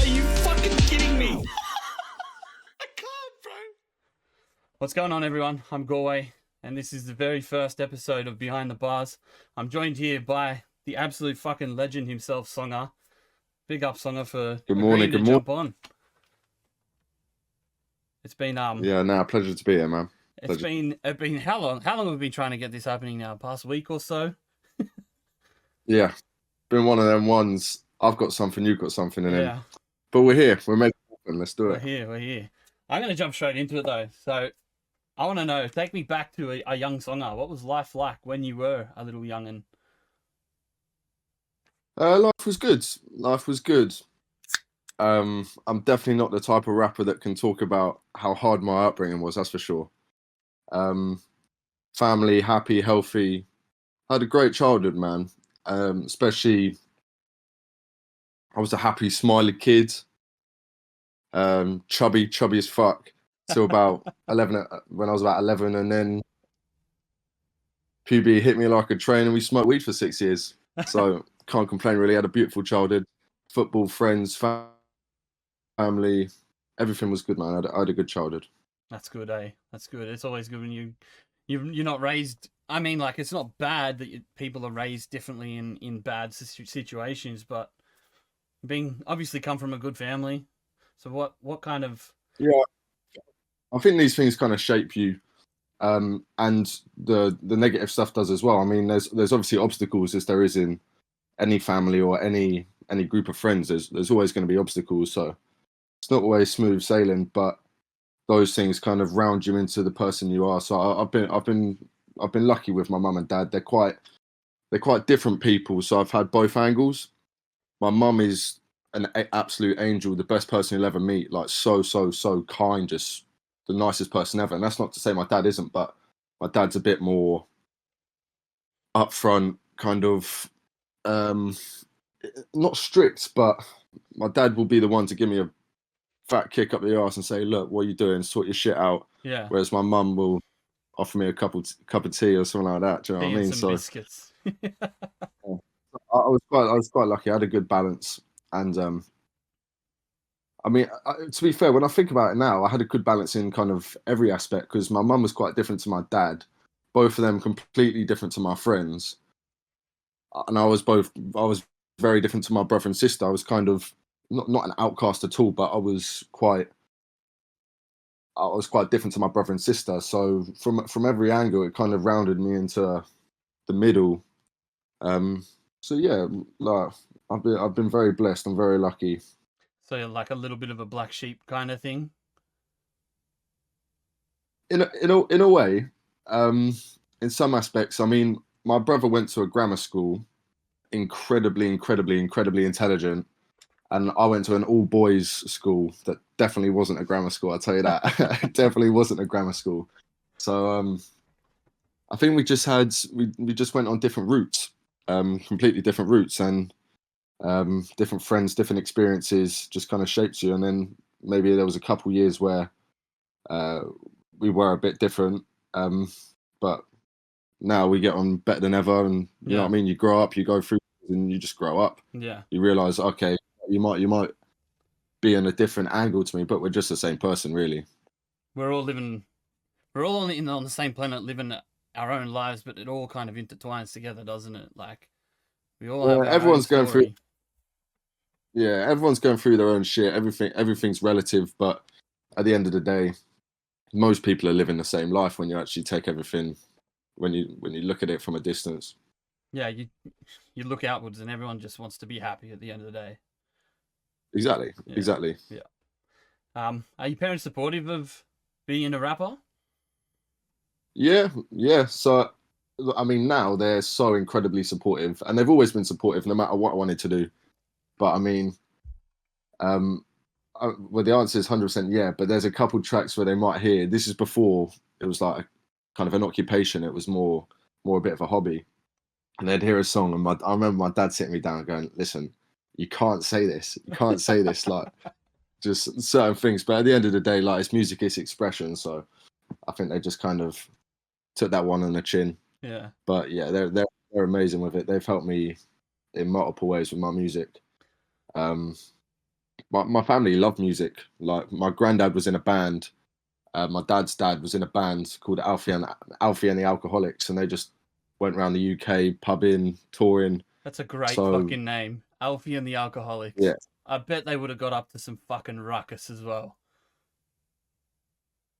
you fucking kidding me? I can't, bro. What's going on, everyone? I'm Gorway, and this is the very first episode of Behind the Bars. I'm joined here by the absolute fucking legend himself, Songer. Big up, Songer, for agreeing to jump on. It's been pleasure to be here, man. It's been how long? How long have we been trying to get this happening now? Past week or so? Yeah, been one of them ones. I've got something, you've got something, and then but we're here. We're making it happen. Let's do it. We're here. I'm gonna jump straight into it though. So I want to know. Take me back to a young Songer. What was life like when you were a little young'un? Life was good. Life was good. I'm definitely not the type of rapper that can talk about how hard my upbringing was. That's for sure. Family, happy, healthy. I had a great childhood, man. Especially, I was a happy, smiley kid. Chubby as fuck. Till about 11. When I was about 11, and then puberty hit me like a train, and we smoked weed for 6 years. So can't complain. Really, had a beautiful childhood. Football, friends, family, everything was good, man. I had a good childhood. That's good, eh? That's good. It's always good when you're not raised. I mean, like, it's not bad that people are raised differently in bad situations, but being obviously come from a good family. So what kind of? Yeah, I think these things kind of shape you, and the negative stuff does as well. I mean, there's obviously obstacles, as there is in any family or any group of friends. There's always going to be obstacles. So it's not always smooth sailing, but those things kind of round you into the person you are. So I've been lucky with my mum and dad. They're quite different people. So I've had both angles. My mum is an absolute angel, the best person you'll ever meet. Like so kind, just the nicest person ever. And that's not to say my dad isn't, but my dad's a bit more upfront, kind of not strict, but my dad will be the one to give me a fat kick up the arse and say, "Look, what are you doing? Sort your shit out." Yeah. Whereas my mum will offer me a cup of tea or something like that. Do you know what I mean? So biscuits. I was quite lucky. I had a good balance, and I mean, to be fair, when I think about it now, I had a good balance in kind of every aspect, because my mum was quite different to my dad. Both of them completely different to my friends, and I was very different to my brother and sister. I was kind of not an outcast at all, but I was quite different to my brother and sister. So from every angle, it kind of rounded me into the middle. So yeah, like I've been very blessed. I'm very lucky. So you're like a little bit of a black sheep kind of thing. In a way, in some aspects. I mean, my brother went to a grammar school, incredibly intelligent. And I went to an all-boys school that definitely wasn't a grammar school, I'll tell you that. It definitely wasn't a grammar school. So I think we just went on different routes, completely different routes, and different friends, different experiences just kind of shapes you. And then maybe there was a couple years where we were a bit different, but now we get on better than ever. And you know what I mean? You grow up, you go through, and you just grow up. Yeah. You realise, okay, you might be in a different angle to me, but we're just the same person, really. We're all on the same planet, living our own lives, but it all kind of intertwines together, doesn't it? Like we all have everyone's going through. Yeah, everyone's going through their own shit. Everything's relative, but at the end of the day, most people are living the same life when you actually take everything, when you look at it from a distance. Yeah, you look outwards, and everyone just wants to be happy at the end of the day. Exactly. Yeah. Are your parents supportive of being a rapper? Yeah. So, I mean, now they're so incredibly supportive, and they've always been supportive, no matter what I wanted to do. But I mean, well, the answer is 100% yeah. But there's a couple tracks where they might hear. This is before it was like kind of an occupation. It was more a bit of a hobby, and they'd hear a song, and I remember my dad sitting me down and going, "Listen, you can't say this. You can't say this." Like, just certain things. But at the end of the day, like, it's music, it's expression. So I think they just kind of took that one on the chin. Yeah. But yeah, they're amazing with it. They've helped me in multiple ways with my music. Um, my family love music. Like my granddad was in a band. My dad's dad was in a band called Alfie and the Alcoholics, and they just went around the UK pubbing, touring. That's a great So fucking name. Alfie and the yeah, Alcoholics. I bet they would have got up to some fucking ruckus as well.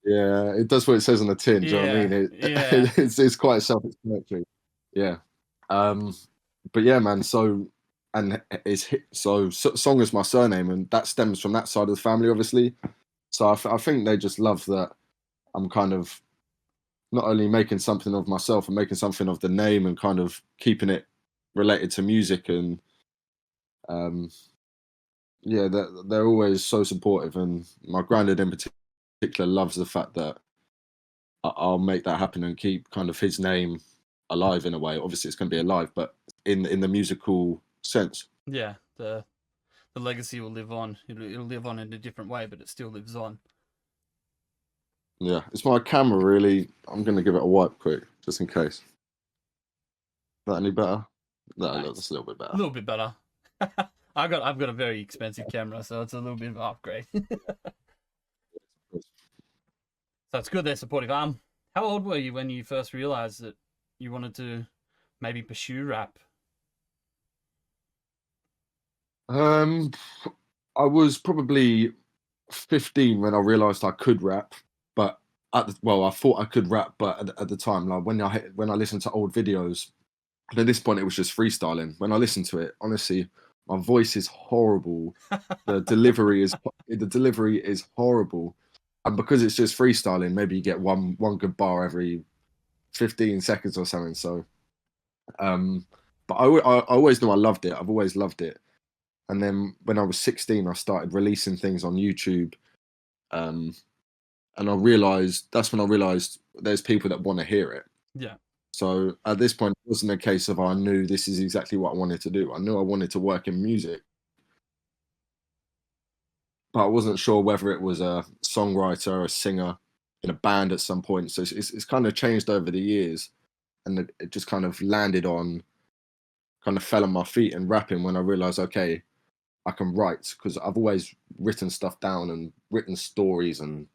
yeah, it does what it says on the tin. Do you know what I Yeah, mean? yeah, It's quite self-explanatory. Yeah. Um, but yeah, man. So and Song is my surname, and that stems from that side of the family, obviously. So I think they just love that I'm kind of not only making something of myself and making something of the name and kind of keeping it related to music and um, yeah, they're always so supportive. And my granddad in particular loves the fact that I'll make that happen and keep kind of his name alive in a way. Obviously, it's going to be alive, but in the musical sense. yeah. The legacy will live on. It'll live on in a different way, but it still lives on. Yeah, it's my camera really. I'm going to give it a wipe quick just in case. Is that any better? No, Nice. look, that's a little bit A better. little bit better. I've got a very expensive camera, so it's a little bit of an upgrade. So it's good they're supportive. How old were you when you first realized that you wanted to maybe pursue rap? Um, I was probably 15 when I realized I could rap, but I thought I could rap, but at the time, like when I listened to old videos, and at this point it was just freestyling. When I listened to it, honestly, my voice is horrible. The delivery is horrible, and because it's just freestyling, maybe you get one good bar every 15 seconds or something. So, um, but I always knew I loved it. I've always loved it. And then when I was 16, I started releasing things on YouTube. Um, and that's when I realized there's people that want to hear it. Yeah, So at this point, it wasn't a case of I knew this is exactly what I wanted to do. I knew I wanted to work in music, but I wasn't sure whether it was a songwriter or a singer in a band at some point. So it's kind of changed over the years, and it just kind of landed on, kind of fell on my feet in rapping when I realized, okay, I can write because I've always written stuff down and written stories and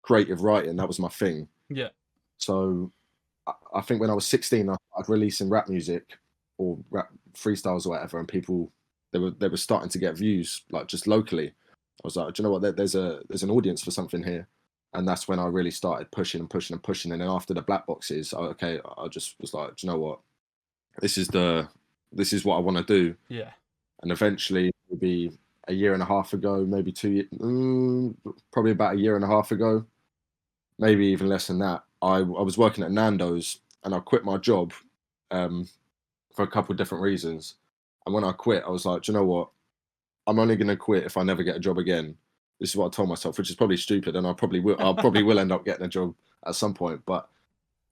creative writing. That was my thing. yeah, So I think when I was 16, I started releasing rap music or rap freestyles or whatever, and people they were starting to get views like just locally. I was like, do you know what? There's an audience for something here, and that's when I really started pushing and pushing and pushing. And then after the black boxes, I just was like, do you know what? This is what I want to do. yeah, And eventually, maybe a year and a half ago, maybe probably about a year and a half ago, maybe even less than that. I was working at Nando's and I quit my job um, for a couple of different reasons. And when I quit, I was like, do you know what? I'm only going to quit if I never get a job again. This is what I told myself, which is probably stupid, and I probably will. I'll probably will end up getting a job at some point, but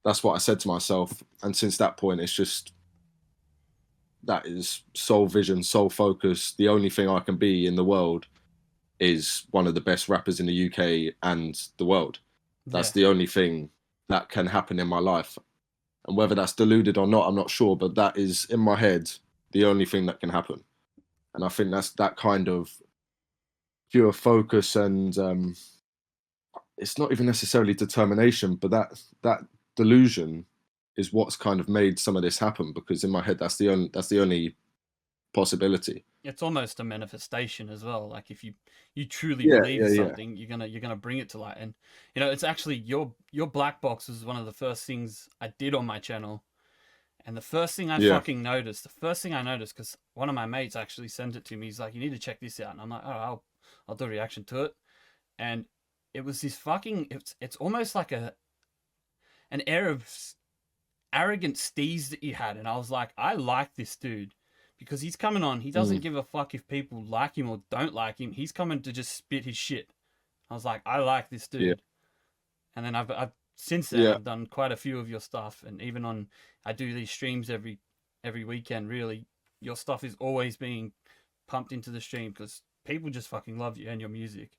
that's what I said to myself. And since that point, it's just that is sole vision, sole focus. The only thing I can be in the world is one of the best rappers in the UK and the world. yeah. That's the only thing that can happen in my life. And whether that's deluded or not, I'm not sure, but that is in my head the only thing that can happen. And I think that's that kind of pure focus and it's not even necessarily determination, but that delusion is what's kind of made some of this happen because in my head that's the only possibility. It's almost a manifestation as well. Like if you truly Yeah, believe yeah, yeah. something, you're gonna bring it to light. And it's actually your black box was one of the first things I did on my channel. And the first thing I Yeah. fucking noticed, the first thing I noticed, because one of my mates actually sent it to me. He's like, "You need to check this out," and I'm like, "Oh, I'll do a reaction to it." And it was this fucking. It's almost like an air of arrogant steez that you had, and I was like, I like this dude because he's coming on. He doesn't Mm. give a fuck if people like him or don't like him. He's coming to just spit his shit. I was like, I like this Yeah. dude. And then I've since then Yeah. I've done quite a few of your stuff, and even I do these streams every weekend. Really, your stuff is always being pumped into the stream because people just fucking love you and your music.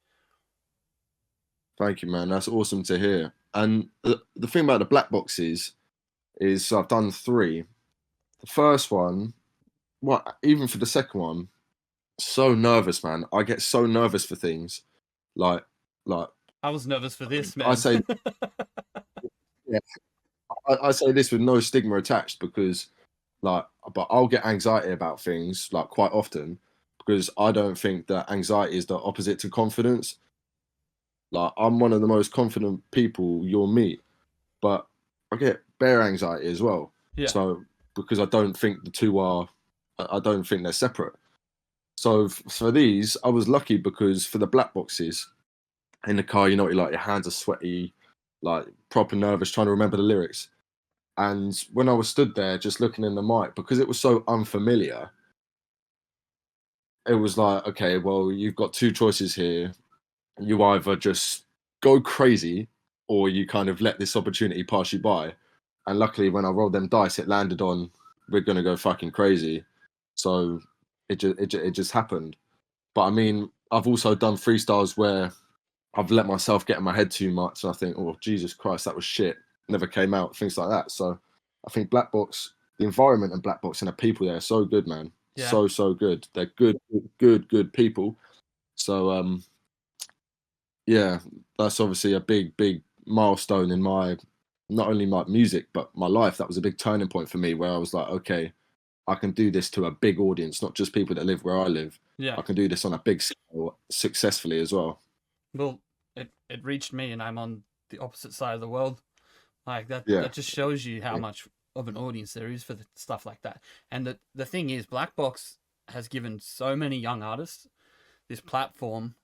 Thank you, man. That's awesome to hear. And the thing about the black box is is so I've done three. The first one, what even for the second one, so nervous, man. I get so nervous for things. Like like I was nervous for this, I man. say yeah, I say this with no stigma attached because like but I'll get anxiety about things like quite often because I don't think that anxiety is the opposite to confidence. Like I'm one of the most confident people you'll meet, but I get bare anxiety as well. Yeah. So because I don't think the two are, I don't think they're separate. So for these, I was lucky because for the black boxes in the car, you know, like your hands are sweaty, like proper nervous, trying to remember the lyrics. And when I was stood there just looking in the mic, because it was so unfamiliar, it was like, okay, well, you've got two choices here. You either just go crazy or you kind of let this opportunity pass you by. And luckily, when I rolled them dice, it landed on we're gonna go fucking crazy. So it just happened. But I mean, I've also done freestyles where I've let myself get in my head too much, and I think, oh Jesus Christ, that was shit. Never came out, things like that. So I think Black Box, the environment in Black Box and the people there are so good, man. Yeah. So good. They're good people. So yeah, that's obviously a big milestone in my not only my music but my life. That was a big turning point for me where I was like, okay, I can do this to a big audience, not just people that live where I live. Yeah. I can do this on a big scale successfully as well. Well, it reached me, and I'm on the opposite side of the world. Like that. Yeah. That just shows you how much of an audience there is for stuff like that. And the thing is, Black Box has given so many young artists this platform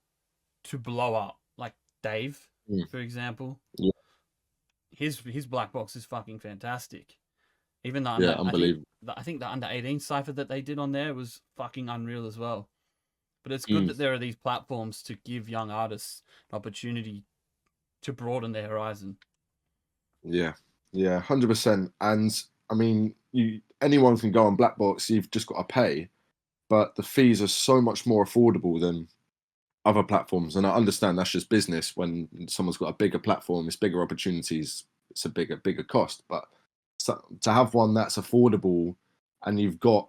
to blow up. Like Dave, for example. Yeah. His Black Box is fucking fantastic. Even the Unbelievable. I think the under 18 cipher that they did on there was fucking unreal as well. But it's good that there are these platforms to give young artists an opportunity to broaden their horizon. Yeah, 100%. And I mean, anyone can go on Black Box. You've just got to pay, but the fees are so much more affordable than other platforms. And I understand that's just business. When someone's got a bigger platform, it's bigger opportunities. It's a bigger cost. But to have one that's affordable, and you've got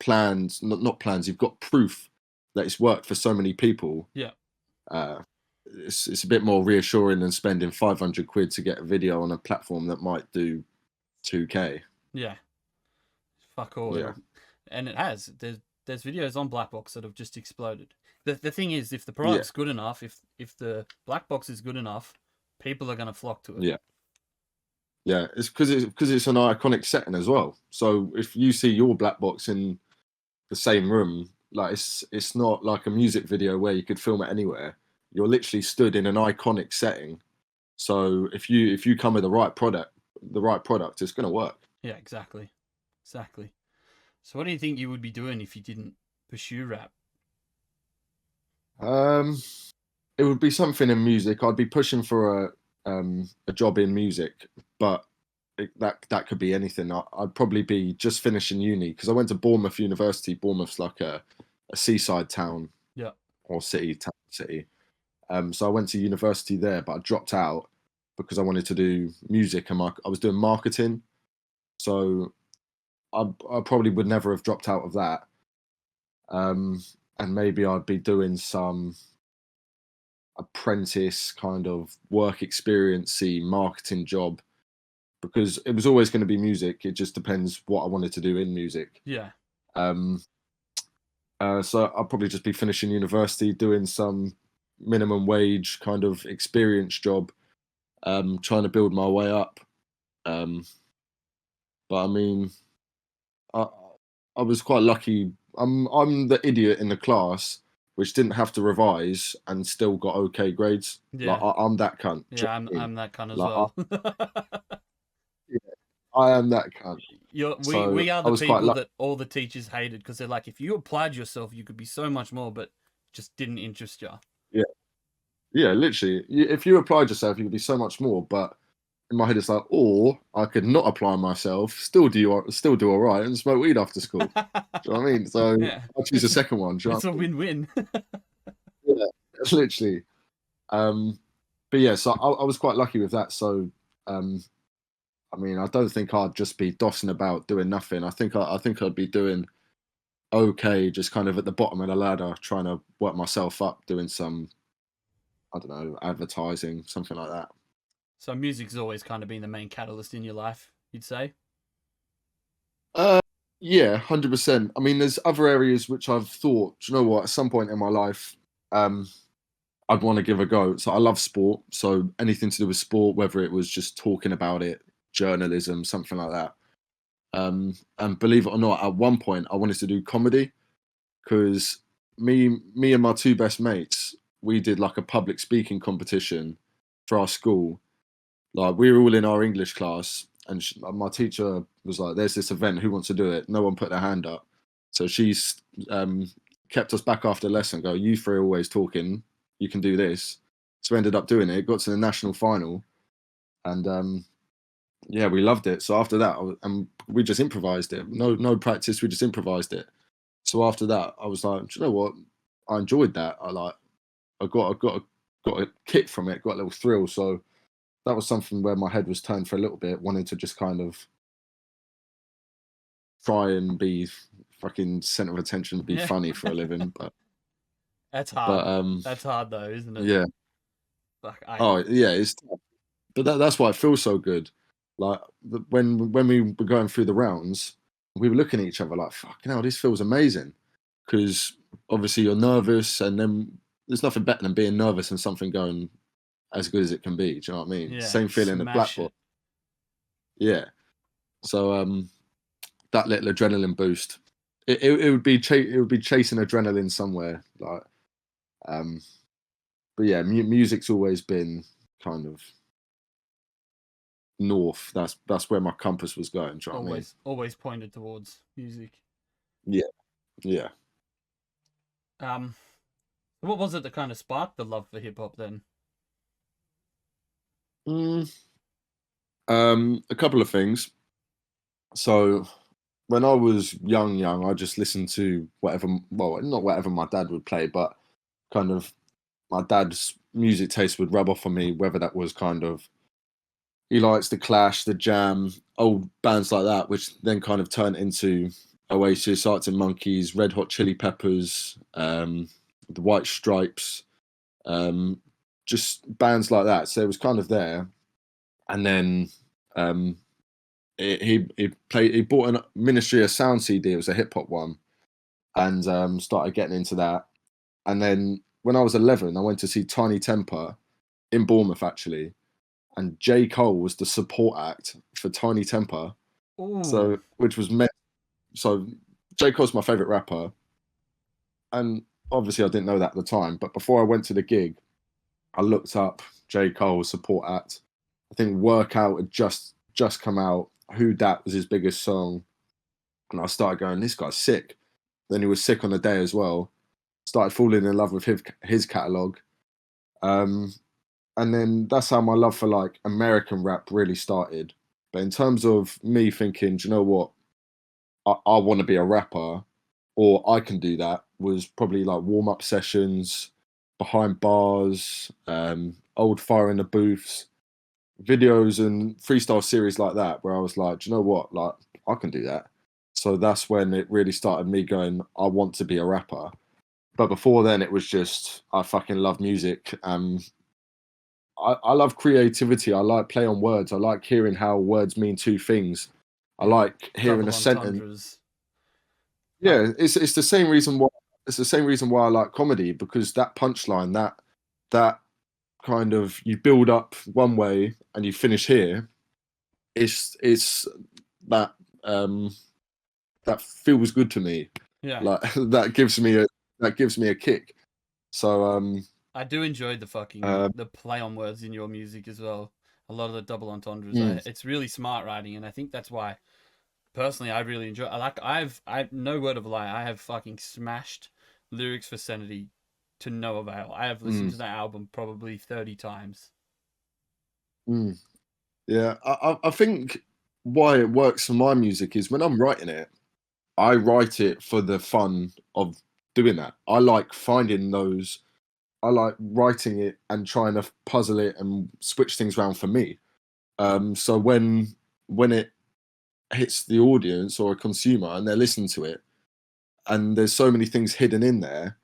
plans, not plans, you've got proof that it's worked for so many people. Yeah. It's a bit more reassuring than spending 500 quid to get a video on a platform that might do 2K. Yeah. Fuck all. Yeah. And it has. There's videos on Black Box that have just exploded. The thing is, if the product's good enough, if the Black Box is good enough, people are going to flock to it. Yeah. Yeah, it's because it's an iconic setting as well. So if you see your Black Box in the same room, like it's not like a music video where you could film it anywhere. You're literally stood in an iconic setting. So if you come with the right product, it's going to work. Yeah, exactly. So what do you think you would be doing if you didn't pursue rap? It would be something in music. I'd be pushing for a job in music, but that could be anything. I'd probably be just finishing uni because I went to Bournemouth University. Bournemouth's like a seaside town, yeah, or city. So I went to university there, but I dropped out because I wanted to do music and I was doing marketing. So I probably would never have dropped out of that. And maybe I'd be doing some apprentice kind of work experience-y marketing job because it was always going to be music. It just depends what I wanted to do in music. Yeah. So I'll probably just be finishing university, doing some minimum wage kind of experience job, trying to build my way up. But I mean, I was quite lucky. I'm the idiot in the class which didn't have to revise and still got okay grades. Yeah. Like I'm that cunt. Yeah, I'm that cunt as well. I am that cunt. We are the people that all the teachers hated because they're like, if you applied yourself, you could be so much more, but just didn't interest you. Yeah, literally. If you applied yourself, you could be so much more. But in my head, it's like, or I could not apply myself, still do all right, and smoke weed after school. Do you know what I mean? So I'll choose the second one. It's a win-win. Yeah, literally. But yeah, so I was quite lucky with that. So I mean, I don't think I'd just be dossing about doing nothing. I think I'd be doing okay, just kind of at the bottom of the ladder, trying to work myself up, doing some, I don't know, advertising, something like that. So music's always kind of been the main catalyst in your life, you'd say? Uh, yeah, 100%. I mean, there's other areas which I've thought, "Do you know what, at some point in my life, um, I'd want to give a go. So I love sport. So anything to do with sport, whether it was just talking about it, journalism, something like that. And believe it or not, at one point I wanted to do comedy because me and my two best mates, we did like a public speaking competition for our school. Like we were all in our English class, and my teacher was like, "There's this event. Who wants to do it?" No one put their hand up, so she's kept us back after the lesson. Go, you three are always talking. You can do this. So we ended up doing it. Got to the national final, and yeah, we loved it. So after that, and we just improvised it. No practice. We just improvised it. So after that, I was like, do you know what? I enjoyed that. I got a kick from it. Got a little thrill. So that was something where my head was turned for a little bit, wanting to just kind of try and be fucking center of attention, be Yeah. funny for a living. That's hard. But That's hard though, isn't it? yeah. Like Oh yeah, it's tough. But that's why it feels so good. Like when we were going through the rounds, we were looking at each other like, "Fucking hell, this feels amazing." Because obviously you're nervous, and then there's nothing better than being nervous and something going as good as it can be. Do you know what I mean? yeah, Same feeling at smash Blackboard. it. Yeah. So that little adrenaline boost, it would be it would be chasing adrenaline somewhere. Like, um, but yeah, music's always been kind of north. That's where my compass was going. Do you know what I mean? Always pointed towards music. Yeah, yeah. Um, what was it that kind of sparked the love for hip hop then? Mm, a couple of things. So when I was young, I just listened to whatever. Well, not whatever my dad would play, but kind of my dad's music taste would rub off on me. Whether that was kind of he likes the Clash, the Jam, old bands like that, which then kind of turned into Oasis, Arctic Monkeys, Red Hot Chili Peppers, the White Stripes, um, just bands like that. So it was kind of there, and then um, he bought a Ministry of Sound CD. It was a hip hop one, and started getting into that. And then when I was 11, I went to see Tiny Temper in Bournemouth actually, and J Cole was the support act for Tiny Temper. Ooh. So which was meant. So J Cole's my favorite rapper, and obviously I didn't know that at the time. But before I went to the gig, I looked up J Cole's support act. I think Workout had just come out. Who Dat was his biggest song, and I started going, "This guy's sick." Then he was sick on the day as well. Started falling in love with his catalog, um, and then that's how my love for like American rap really started. But in terms of me thinking, do you know what, I want to be a rapper, or I can do that, was probably like warm up sessions, behind bars, old fire in the booths, videos and freestyle series like that, where I was like, do you know what, like I can do that. So that's when it really started me going, I want to be a rapper. But before then, it was just I fucking love music. I love creativity. I like play on words. I like hearing how words mean two things. I like hearing Double a sentence. entendres. Yeah, it's the same reason why I like comedy, because that punchline, that kind of, you build up one way and you finish here. It's that that feels good to me. Yeah. Like that gives me a kick. So I do enjoy the fucking uh, the play on words in your music as well. A lot of the double entendres. mm, It's really smart writing, and I think that's why personally I really enjoy. I no word of a lie. I have fucking smashed lyrics for Sanity to no avail. I have listened mm, to that album probably 30 times. mm. Yeah, I think why it works for my music is when I'm writing it, I write it for the fun of doing that. I like finding those. I like writing it and trying to puzzle it and switch things around for me. So when when it hits the audience or a consumer and they're listening to it, and there's so many things hidden in there,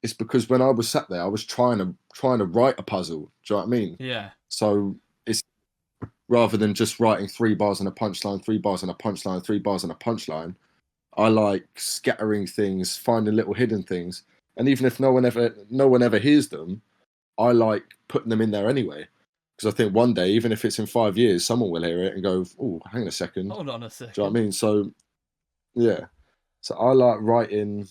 it's because when I was sat there, I was trying to write a puzzle. Do you know what I mean? Yeah. So it's rather than just writing 3 bars and a punchline, 3 bars and a punchline, 3 bars and a punchline. I like scattering things, finding little hidden things, and even if no one ever hears them, I like putting them in there anyway. Because I think one day, even if it's in 5 years, someone will hear it and go, "Oh, hang on a second." Hold on a Do second. you know what I mean? So yeah, so I like writing.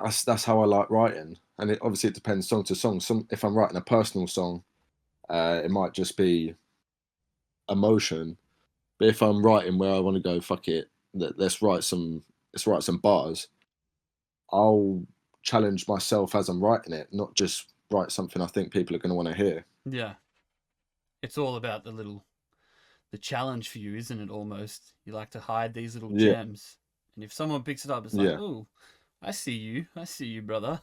That's how I like writing, and obviously it depends song to song. If I'm writing a personal song, it might just be emotion. But if I'm writing where I want to go, fuck it, let's write some bars. I'll challenge myself as I'm writing it, not just write something I think people are going to want to hear. Yeah. It's all about the challenge for you, isn't it? Almost. You like to hide these little Yeah, gems. And if someone picks it up, it's like, yeah. oh, I see you, brother.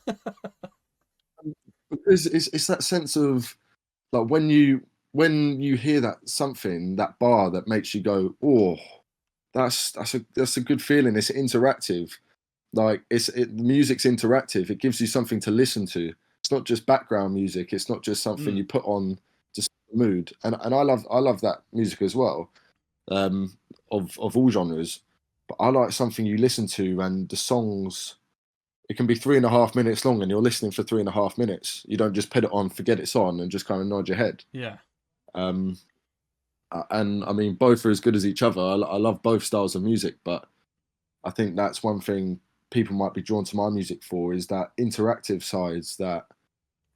Because it's that sense of like when you hear that bar that makes you go, oh, that's a good feeling. It's interactive. Like the music's interactive. It gives you something to listen to. It's not just background music. It's not just something you put on to set the mood. And I love that music as well, of all genres. But I like something you listen to, and the songs. It can be 3.5 minutes long, and you're listening for 3.5 minutes. You don't just put it on, forget it's on, and just kind of nod your head. Yeah. Um, and I mean, both are as good as each other. I love both styles of music, but I think that's one thing people might be drawn to my music for, is that interactive sides, that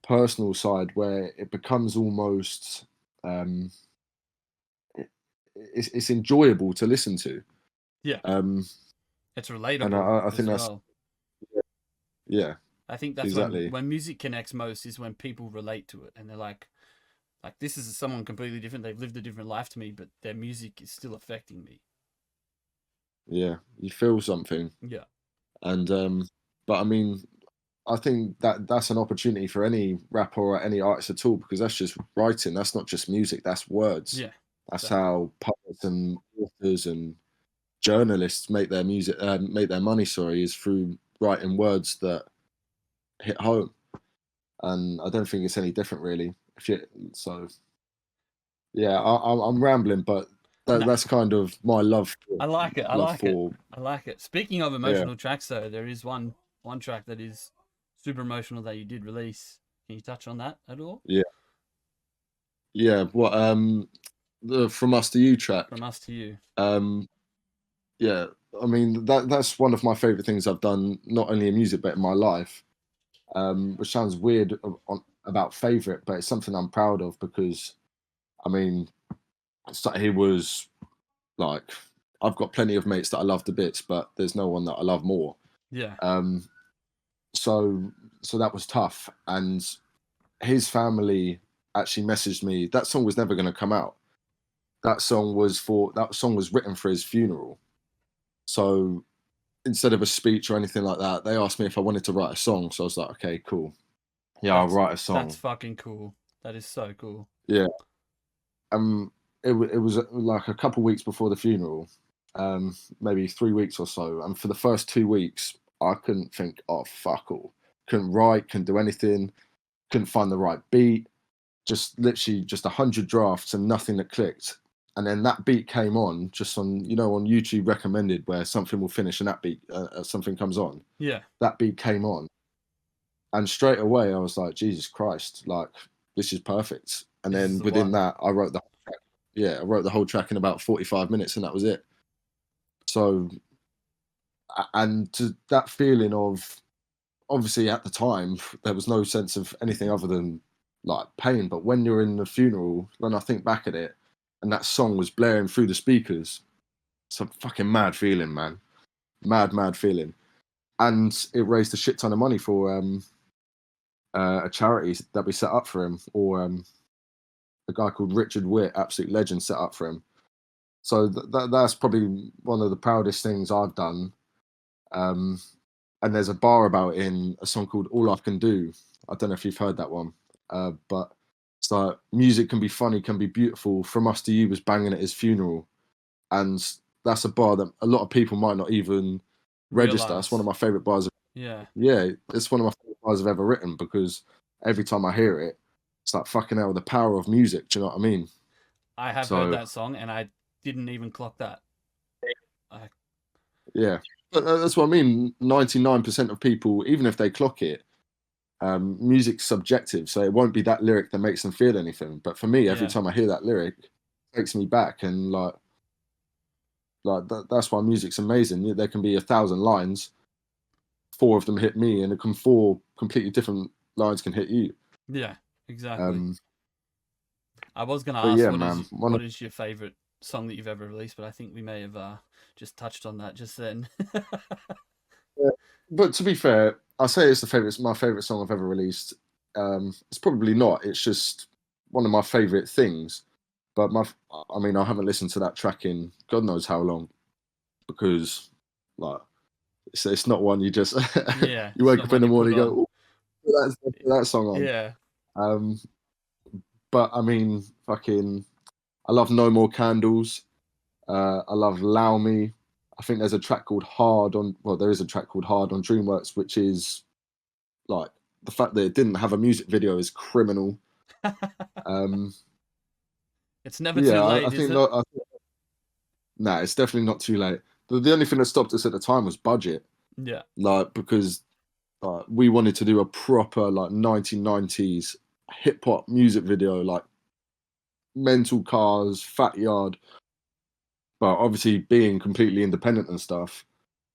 personal side where it becomes almost it's enjoyable to listen to. Yeah. Um, It's and relatable I as think that's well. yeah, I think that's exactly. when music connects most, is when people relate to it and they're like this is someone completely different. They've lived a different life to me, but their music is still affecting me. Yeah, you feel something, Yeah. and but I mean, I think that's an opportunity for any rapper or any artist at all, because that's just writing. That's not just music. That's words. Yeah. That's Exactly. how poets and authors and journalists make their music, make their money. Sorry, is through writing words that hit home. And I don't think it's any different, really. So, yeah, I'm rambling, but No, that's kind of my love. I like it. I Love like it. for I like it. Speaking of yeah, emotional tracks, though, there is one track that is super emotional that you did release. Can you touch on that at all? yeah, yeah. What the From Us to You From track. Us to You. Um, yeah, I mean that's one of my favorite things I've done, not only in music but in my life. Which sounds weird about favorite, but it's something I'm proud of, because I mean, he was like, I've got plenty of mates that I love to bits, but there's no one that I love more. Yeah. Um, so that was tough, and his family actually messaged me. That song was never going to come out. That song was written for his funeral. So instead of a speech or anything like that, they asked me if I wanted to write a song. So I was like, okay, cool. Yeah, I'll write a That's song. fucking cool. That is so cool. Yeah. It was like a couple weeks before the funeral, maybe 3 weeks or so. And for the first 2 weeks, I couldn't think of fuck all. Couldn't write, couldn't do anything, couldn't find the right beat. Just literally just 100 drafts and nothing that clicked. And then that beat came on, just on YouTube recommended, where something will finish and that beat something comes on. Yeah. That beat came on, and straight away I was like, Jesus Christ, like this is perfect. And This is then the within one. that, I wrote the whole track in about 45 minutes, and that was it. So, and to that feeling of, obviously at the time there was no sense of anything other than like pain, but when you're in the funeral, when I think back at it, and that song was blaring through the speakers, it's a fucking mad feeling, man. Mad feeling. And it raised a shit ton of money for a charity that we set up for him, or a guy called Richard Witt, absolute legend, set up for him. So that's probably one of the proudest things I've done. And there's a bar about it in a song called All I Can Do. I don't know if you've heard that one, but it's like, music can be funny, can be beautiful. From Us to You was banging at his funeral. and that's a bar that a lot of people might not even register. It's one of my favorite bars. Yeah. Yeah, it's one of my favorite bars I've ever written, because every time I hear it, it's like, fucking hell, the power of music. Do you know what I mean? I have heard So that song, and I didn't even clock that. yeah, but that's what I mean. 99% of people, even if they clock it, music's subjective, so it won't be that lyric that makes them feel anything. But for me, every Yeah. time I hear that lyric, it takes me back, and that's why music's amazing. There can be 1,000 lines, 4 of them hit me, and 4 completely different lines can hit you. Yeah, exactly. I was gonna But ask yeah, man, what is your favorite song that you've ever released, but I think we may have just touched on that just then. yeah. But to be fair, I say it's my favorite song I've ever released. It's probably not. It's just one of my favorite things. But I mean, I haven't listened to that track in God knows how long, because like it's not one you just Yeah, you it's wake not up in one the you put morning and on. go, "Oh, that song on." Yeah. But I mean, fucking, I love No More Candles. I love Allow Me. I think there's a track called Hard on. Well, there is a track called Hard on DreamWorks, which is like, the fact that it didn't have a music video is criminal. Um, It's never too yeah, late, is it? Nah, it's definitely not too late. The only thing that stopped us at the time was budget, Yeah. like, because we wanted to do a proper, like, 1990s hip hop music video, like mental cars, fat yard. But obviously, being completely independent and stuff,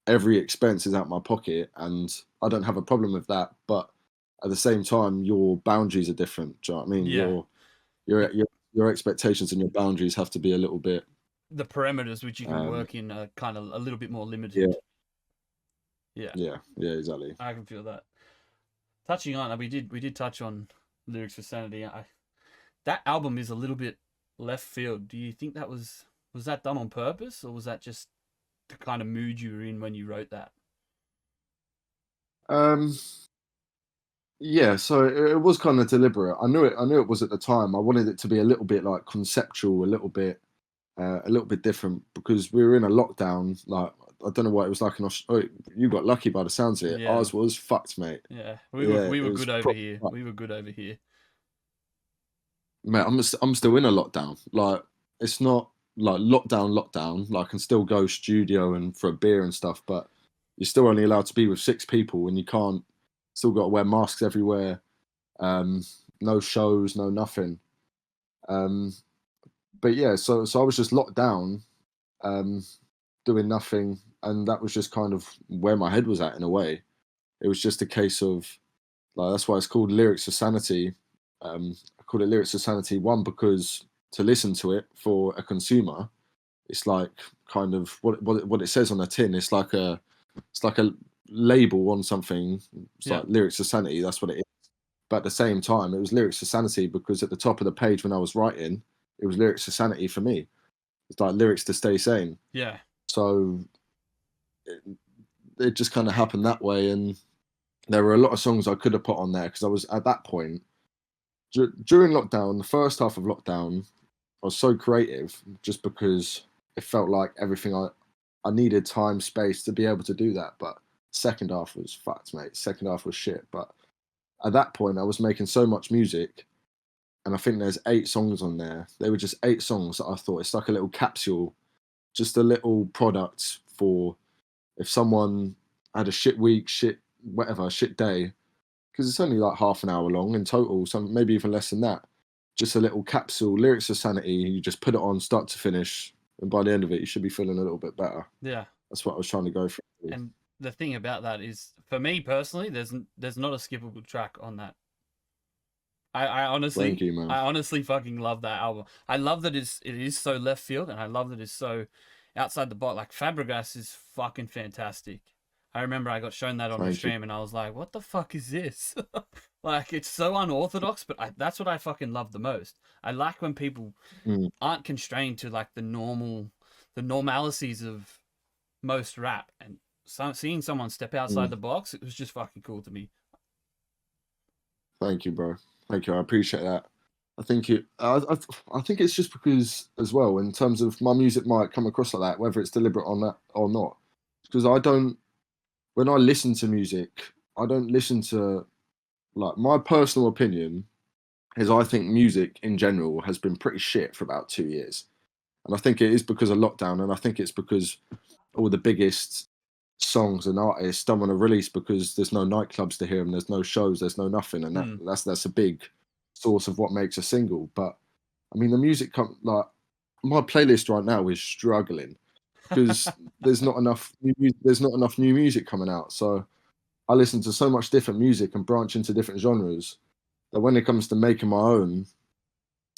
every expense is out my pocket, and I don't have a problem with that. But at the same time, your boundaries are different. Do you know what I mean? Yeah. Your your expectations and your boundaries have to be a little bit. The parameters which you can Um, work in are kind of a little bit more yeah, limited. Yeah, yeah, exactly. I can feel that. Touching on, we did touch on Lyrics for Sanity. That album is a little bit left field. Do you think that was that done on purpose, or was that just the kind of mood you were in when you wrote that? Um, yeah, so it was kind of deliberate. I knew it was at the time. I wanted it to be a little bit like conceptual, a little bit different, because we were in a lockdown. Like, I don't know what it was like in Australia. Oh, you got lucky by the sounds of it. Yeah, Ours was fucked, mate. yeah. Yeah, We it were was good over proper here. fucked. We were good over here. Mate, I'm still in a lockdown. Like, it's not like lockdown. Like, I can still go studio and for a beer and stuff, but you're still only allowed to be with 6 people, and you can't. Still got to wear masks everywhere. Um, no shows, no nothing. Um, but yeah, so I was just locked down, um, doing nothing, and that was just kind of where my head was at, in a way. It was just a case of, like, that's why it's called Lyrics for Sanity. I call it Lyrics for Sanity, one, because to listen to it for a consumer, it's like kind of what it says on the tin. It's like a label on something. It's Yeah, like Lyrics for Sanity. That's what it is. But at the same time, it was Lyrics for Sanity because at the top of the page when I was writing, it was Lyrics for Sanity for me. It's like lyrics to stay sane. yeah, So it just kind of happened that way, and there were a lot of songs I could have put on there, because I was at that point during lockdown, the first half of lockdown, I was so creative just because it felt like everything I needed time, space to be able to do that. But second half was fucked, mate. Second half was shit. But at that point, I was making so much music, and I think there's 8 songs on there. They were just 8 songs that I thought, it's like a little capsule, just a little product for if someone had a shit week, shit whatever, shit day, because it's only like half an hour long in total, some maybe even less than that. Just a little capsule, Lyrics for Sanity. You just put it on start to finish, and by the end of it, you should be feeling a little bit better. yeah. That's what I was trying to go for. And the thing about that is, for me personally, there's not a skippable track on that. Thank you, man. I honestly fucking love that album. I love that it is so left field, and I love that it's so outside the box. Like, Fabregas is fucking fantastic. I remember I got shown that on the Thank you. stream, and I was like, "What the fuck is this?" Like, it's so unorthodox, but that's what I fucking love the most. I like when people Mm, aren't constrained to like the normalities of most rap, and seeing someone step outside mm. the box, it was just fucking cool to me. Thank you, bro. Thank you. I appreciate that. I think I think it's just because as well, in terms of my music might come across like that, whether it's deliberate on that or not. Because I don't, when I listen to music, I don't listen to, like, my personal opinion is I think music in general has been pretty shit for about 2 years. And I think it is because of lockdown, and I think it's because all the biggest songs and artists don't want to release because there's no nightclubs to hear them, there's no shows, there's no nothing, and Mm. that's a big source of what makes a single. But I mean, the music like my playlist right now is struggling because there's not enough new music coming out. So I listen to so much different music and branch into different genres that when it comes to making my own,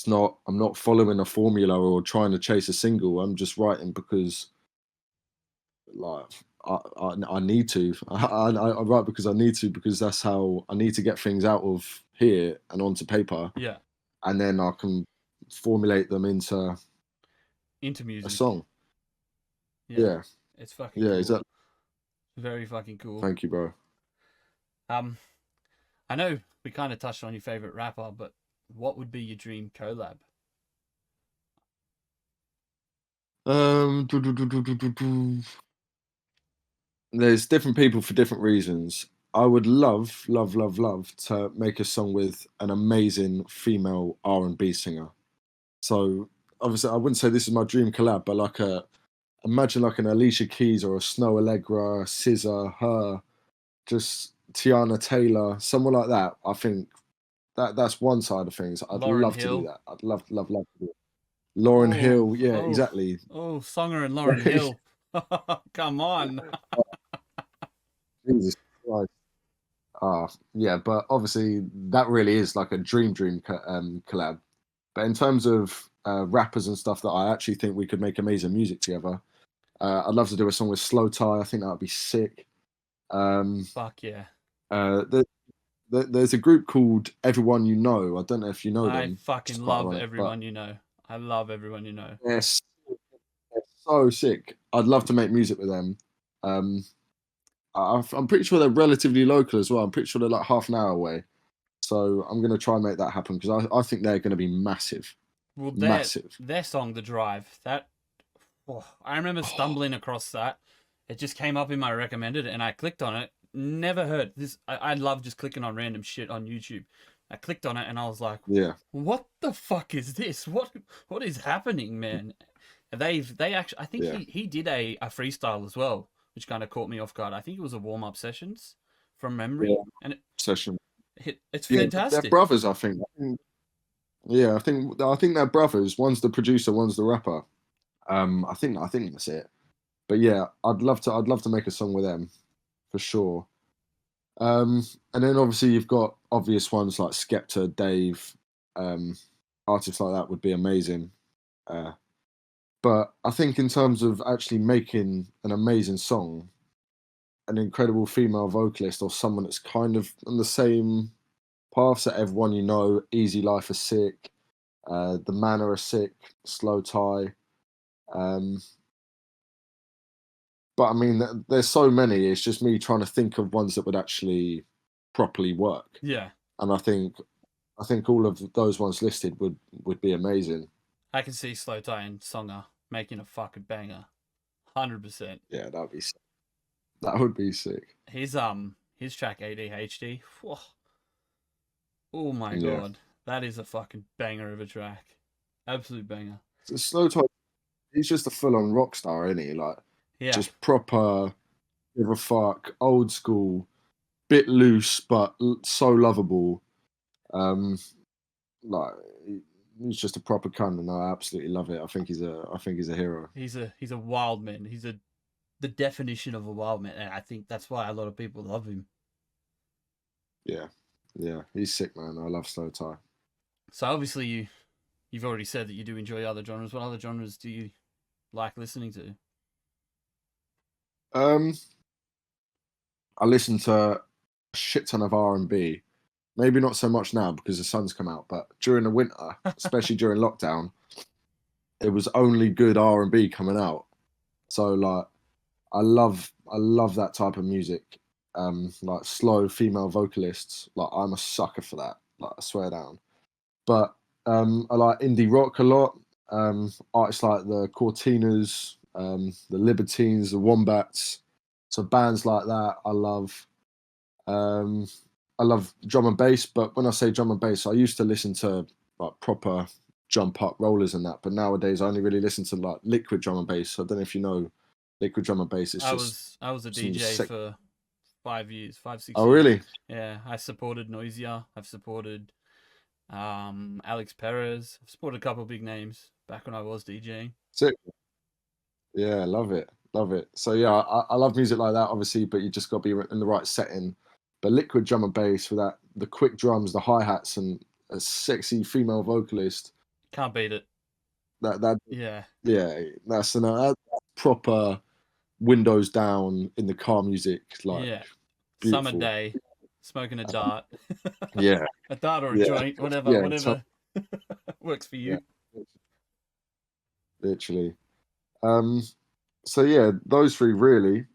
I'm not following a formula or trying to chase a single. I'm just writing because, like, I need to. I write because I need to, because that's how I need to get things out of here and onto paper, Yeah, and then I can formulate them into into a music. song. Yeah, Yeah, it's fucking yeah. cool. Is that? Very fucking cool. Thank you, bro. I know we kind of touched on your favorite rapper, but what would be your dream collab? Do, do, do, do, do, do, do. There's different people for different reasons. I would love, love, love, love to make a song with an amazing female R&B singer. So obviously, I wouldn't say this is my dream collab, but like imagine like an Alicia Keys or a Snow Allegra, SZA, her, just Tiana Taylor, someone like that. I think that's one side of things. I'd Lauryn love to do Hill. that. I'd love, love, love to do it. Lauren Oh, Hill, yeah, oh, exactly. oh, Songer and Lauryn Hill. Come on. Jesus Christ. Yeah, but obviously that really is like a dream collab. But in terms of rappers and stuff that I actually think we could make amazing music together, I'd love to do a song with Slow Tie. I think that would be sick. Fuck yeah. Uh, there, there's a group called Everyone You Know. I don't know if you know I them. fucking It's quite love ironic, but Everyone You Know. I love Everyone You Know. they're so sick. I'd love to make music with them. Um, I'm pretty sure they're relatively local as well. I'm pretty sure they're like half an hour away. So I'm going to try and make that happen because I think they're going to be massive. Well, Massive. their song, The Drive, I remember stumbling across that. It just came up in my recommended and I clicked on it. Never heard this. I love just clicking on random shit on YouTube. I clicked on it and I was like, Yeah. what the fuck is this? What is happening, man? They actually, I think Yeah. he did a freestyle as well, which kind of caught me off guard. I think it was a warm up sessions from memory, Yeah. and Session. it's Yeah, fantastic. they're brothers, I think. Yeah, I think they're brothers. One's the producer, one's the rapper. I think that's it. But yeah, I'd love to make a song with them for sure. And then obviously you've got obvious ones like Skepta, Dave, artists like that would be amazing. But I think in terms of actually making an amazing song, an incredible female vocalist or someone that's kind of on the same paths that Everyone You Know, Easy Life are sick, The Manor are sick, Slow Tie. But I mean, there's so many. It's just me trying to think of ones that would actually properly work. Yeah, And I think all of those ones listed would be amazing. I can see Slow Tie and Songer making a fucking banger, 100%. Yeah, that would be sick. His track ADHD. Whoa. Oh my Yeah. god, that is a fucking banger of a track, absolute banger. So Slow Tie, he's just a full-on rock star, isn't he? Like, Yeah, just proper, give a fuck, old school, bit loose but so lovable. Like, he's just a proper cunt, and I absolutely love it. I think he's a hero. he's a wild man. He's the definition of a wild man, and I think that's why a lot of people love him. Yeah, he's sick, man. I love Slow Tie. So obviously you've already said that you do enjoy other genres. What other genres do you like listening to? I listen to a shit ton of R&B. Maybe not so much now because the sun's come out, but during the winter, especially during lockdown, it was only good R&B coming out. So like, I love that type of music. Like slow female vocalists. Like, I'm a sucker for that. Like, I swear down. But I like indie rock a lot. Artists like the Cortinas, the Libertines, the Wombats. So bands like that, I love. I love drum and bass, but when I say drum and bass, I used to listen to like proper jump up rollers and that, but nowadays I only really listen to like liquid drum and bass. I don't know if you know liquid drum and bass. It's just I was a some DJ sick. for 5 years, 5, 6 Oh, years. really? Yeah, I supported Noisia. I've supported Alex Perez. I've supported a couple of big names back when I was DJing. Sick. Yeah, love it, love it. So yeah, I love music like that, obviously, but you just got to be in the right setting. But liquid drum and bass with that, the quick drums, the hi hats, and a sexy female vocalist. Can't beat it. That Yeah. yeah, that's proper windows down in the car music, like Yeah. Summer beautiful. day, smoking a dart. Yeah, A dart or a yeah, joint, whatever, yeah, whatever works for yeah, you. literally. So yeah, those three really.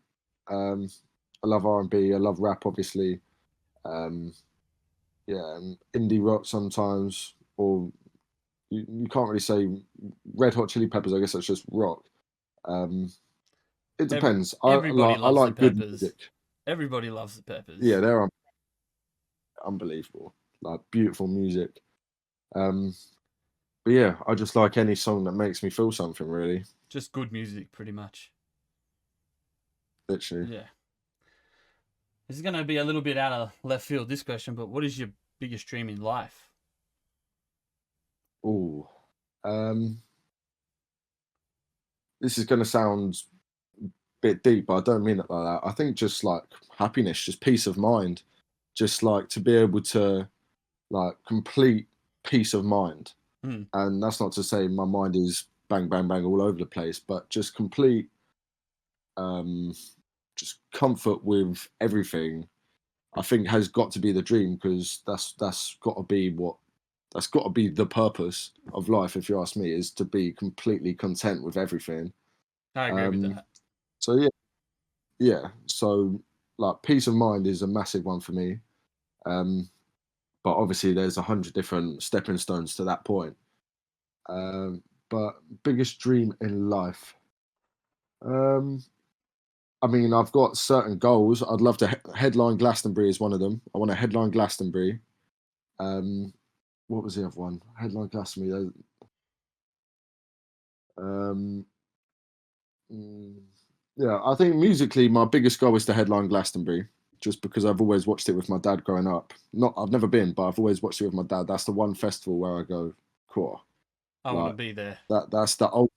Um, I love R&B. I love rap, obviously. Um, yeah, and indie rock sometimes, or you can't really say Red Hot Chili Peppers. I guess that's just rock. It depends. Everybody I loves the like good Peppers. music. Everybody loves the Peppers. Yeah, they're unbelievable. Like beautiful music. But yeah, I just like any song that makes me feel something. Really, Just good music, pretty much. literally. Yeah. This is going to be a little bit out of left field, this question, but what is your biggest dream in life? Oh, this is going to sound a bit deep, but I don't mean it like that. I think just like happiness, just peace of mind, just like to be able to like complete peace of mind. And that's not to say my mind is bang, bang, bang all over the place, but just complete, just comfort with everything. I think has got to be the dream because that's got to be the purpose of life. If you ask me, is to be completely content with everything. I agree with that. So yeah. So like peace of mind is a massive one for me. But obviously there's 100 different stepping stones to that point. But biggest dream in life. I mean, I've got certain goals. I'd love to headline Glastonbury is one of them. I want to headline Glastonbury. What was the other one? Headline Glastonbury. Yeah, I think musically, my biggest goal is to headline Glastonbury, just because I've always watched it with my dad growing up. I've never been, but I've always watched it with my dad. That's the one festival where I go, cool. I want to be there. That's the old.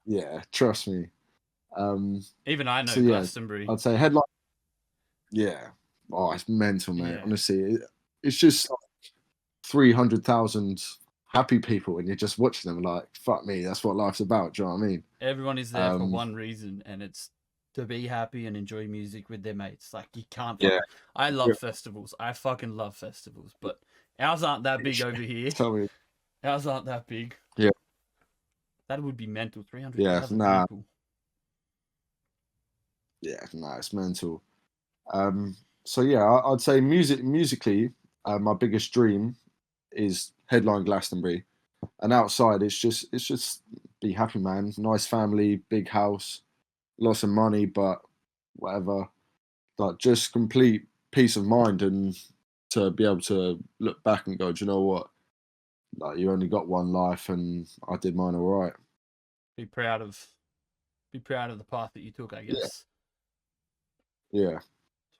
Yeah, trust me. Even I know so yeah, Glastonbury. I'd say headline. Yeah. Oh, it's mental, mate. Yeah. Honestly, it's just like 300,000 happy people, and you're just watching them like, fuck me, that's what life's about. Do you know what I mean? Everyone is there for one reason, and it's to be happy and enjoy music with their mates. Like you can't. Yeah. I love festivals. I fucking love festivals, but ours aren't that big over here. Tell me. Ours aren't that big. Yeah. That would be mental. 300,000 people. Yeah, nah, it's mental. So yeah, I'd say musically, my biggest dream is headline Glastonbury, and outside it's just be happy, man. Nice family, big house, lots of money, but whatever. Like just complete peace of mind and to be able to look back and go, do you know what? Like you only got one life, and I did mine all right. Be proud of the path that you took, I guess. Yeah.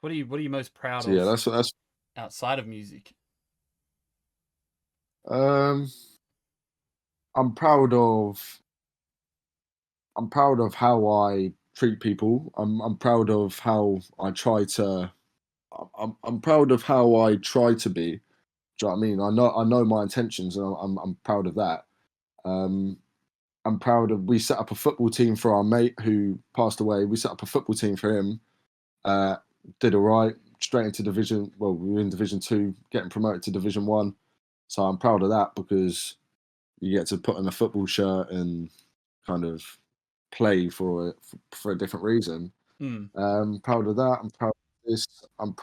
What are you most proud of? Yeah, that's outside of music. I'm proud of how I treat people. I'm proud of how I try to. I'm proud of how I try to be. Do you know what I mean? I know my intentions, and I'm proud of that. I'm proud of. We set up a football team for our mate who passed away. We set up a football team for him. Did all right, straight into division. Well, we were in Division 2, getting promoted to Division 1. So I'm proud of that because you get to put on a football shirt and kind of play for a different reason. Proud of that. I'm proud of this. I'm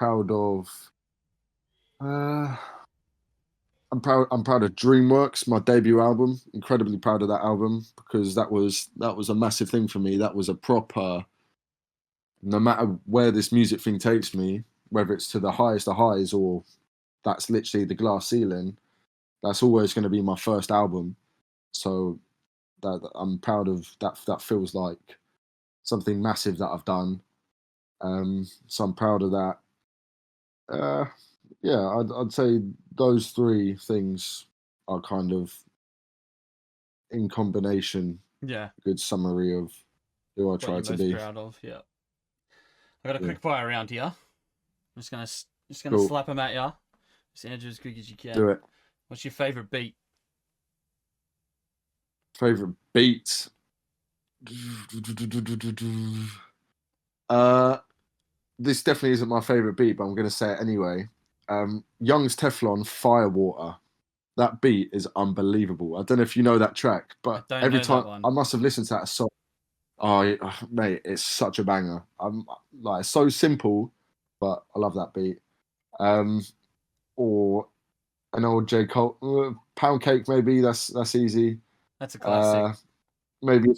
I'm proud of DreamWorks, my debut album. Incredibly proud of that album because that was a massive thing for me. That was a proper. No matter where this music thing takes me, whether it's to the highest of highs or that's literally the glass ceiling, that's always going to be my first album. So that I'm proud of that. That feels like something massive that I've done. So I'm proud of that. Uh, yeah, I'd say those three things are kind of in combination Yeah. a good summary of who I What try you're to most be. proud of. Yeah. I got a Yeah. quick fire around here. I'm just gonna Cool. slap them at ya. Just answer as quick as you Do can. it. What's your favorite beat? Favorite beats. Uh, this definitely isn't my favorite beat, but I'm going to say it anyway. Young's Teflon Firewater. That beat is unbelievable. I don't know if you know that track, I but don't every know that time one. I must have listened to that song. Oh, mate, it's such a banger. I'm like it's so simple, but I love that beat. Um, or an old J Cole Pound Cake, maybe that's easy. That's a classic. Maybe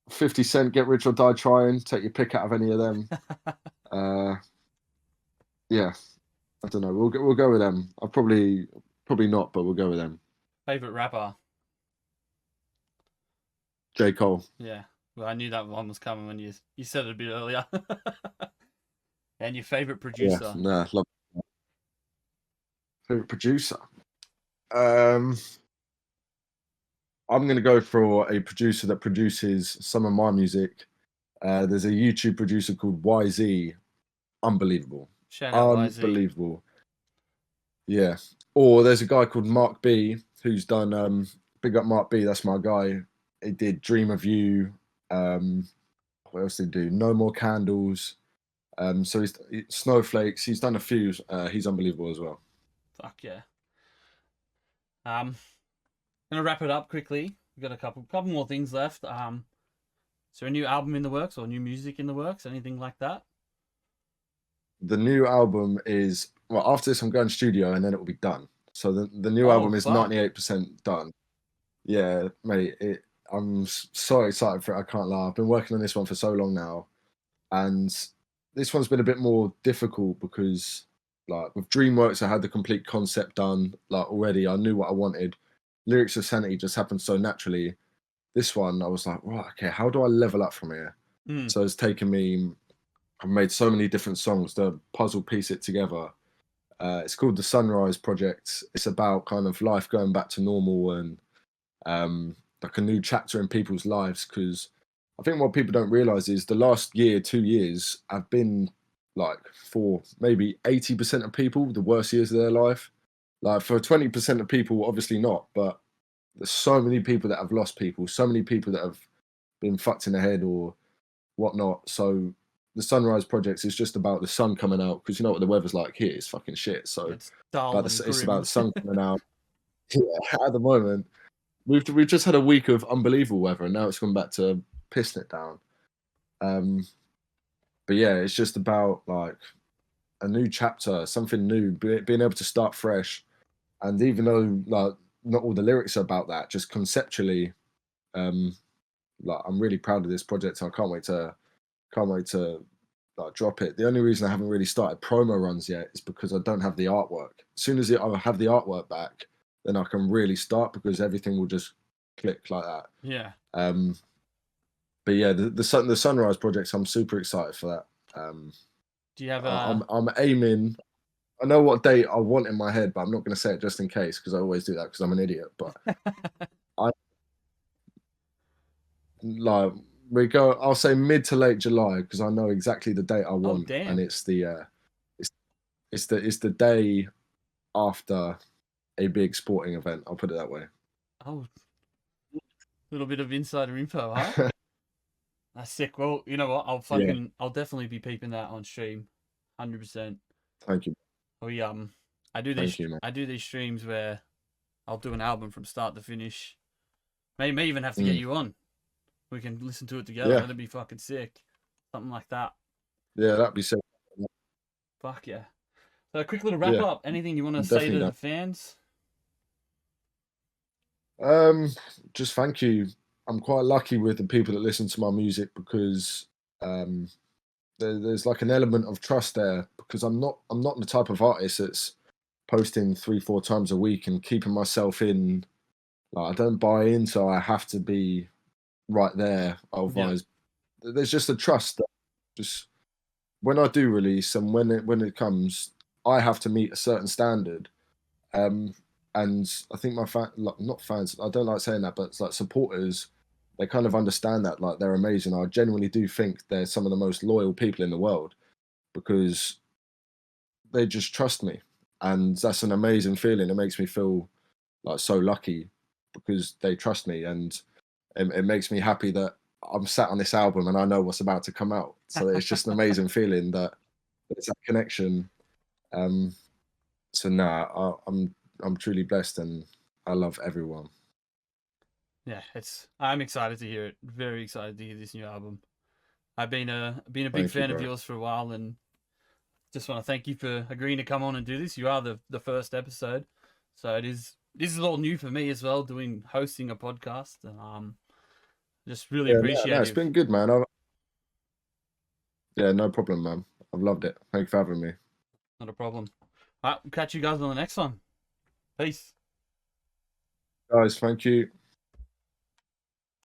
50 Cent, Get Rich or Die Trying. Take your pick out of any of them. Uh, yeah, I don't know. We'll go with them. I'll probably not, but we'll go with them. Favorite rapper? J Cole. Yeah. Well, I knew that one was coming when you said it a bit earlier. And your favorite Yeah, producer? nah, love. Favorite producer. Um, I'm gonna go for a producer that produces some of my music. There's a YouTube producer called YZ. Unbelievable, Shout out YZ. unbelievable. Yeah. Or there's a guy called Mark B who's done big up Mark B, that's my guy. He did Dream of You. What else did he do? No More Candles. So Snowflakes, he's done a few. He's unbelievable as well. Fuck yeah. Gonna wrap it up quickly. We've got a couple more things left. Is there a new album in the works or new music in the works? Anything like that? The new album is well after this I'm going studio and then it will be done. So the new Oh album is fuck. 98% done. Yeah, mate, I'm so excited for it. I can't lie. I've been working on this one for so long now. And this one's been a bit more difficult because like with DreamWorks I had the complete concept done like already. I knew what I wanted. Lyrics of Sanity just happened so naturally. This one I was like, right, okay, how do I level up from here? Mm. So it's taken me I've made so many different songs to puzzle piece it together. It's called the Sunrise Project. It's about kind of life going back to normal and like a new chapter in people's lives because I think what people don't realize is the last year, 2 years have been like for maybe 80% of people the worst years of their life. Like for 20% of people, obviously not, but there's so many people that have lost people, so many people that have been fucked in the head or whatnot. So the Sunrise Projects is just about the sun coming out because you know what the weather's like here. It's fucking shit. So, It's dull and it's about grim. the sun coming out. Yeah, at the moment, we've just had a week of unbelievable weather, and now it's gone back to pissing it down. Um, but yeah, it's just about like a new chapter, something new, being able to start fresh. And even though like not all the lyrics are about that, just conceptually, um, like I'm really proud of this project. I can't wait to like drop it. The only reason I haven't really started promo runs yet is because I don't have the artwork. As soon as I have the artwork back, then I can really start because everything will just click like that. Yeah. Um, but yeah, the Sunrise projects, I'm super excited for that. Do you have I'm aiming. I know what date I want in my head, but I'm not going to say it just in case because I always do that because I'm an idiot. But I like we go. I'll say mid to late July because I know exactly the date I Oh want, and damn. it's it's the day after a big sporting event. I'll put it that way. Oh, little bit of insider info, huh? That's sick. Well, you know what? Yeah, I'll definitely be peeping that on stream. 100%. thank you, We thank you, man. I do these streams where I'll do an album from start to finish. May even have to get Mm, you on. We can listen to it together. yeah, That'd be fucking sick. Something like that. yeah, that'd be sick. Fuck yeah. So a quick little wrap Yeah, up. Anything you want to say definitely to done. the fans? Um, just thank you. I'm quite lucky with the people that listen to my music because um, there's like an element of trust there because I'm not the type of artist that's posting 3 4 times a week and keeping myself in. Like I don't buy into I have to be right there. Yeah. Otherwise, there's just a trust that just when I do release and when it comes, I have to meet a certain standard. Um, and I think my like, not fans, I don't like saying that, but it's like supporters, they kind of understand that. Like they're amazing. I genuinely do think they're some of the most loyal people in the world because they just trust me, and that's an amazing feeling. It makes me feel like so lucky because they trust me, and it makes me happy that I'm sat on this album and I know what's about to come out. So it's just an amazing feeling that it's that connection. Um, so nah, I'm truly blessed and I love everyone. Yeah, I'm excited to hear it. Very excited to hear this new album. I've been a big Thank you, fan of bro. yours for a while, and just want to thank you for agreeing to come on and do this. You are the first episode, so this is all new for me as well, doing hosting a podcast, and just really Yeah, no, it's appreciative. been good, man. Yeah, no problem, man. I've loved it. Thank you for having me. Not a problem. All right, we'll catch you guys on the next one. Peace. Guys, thank you.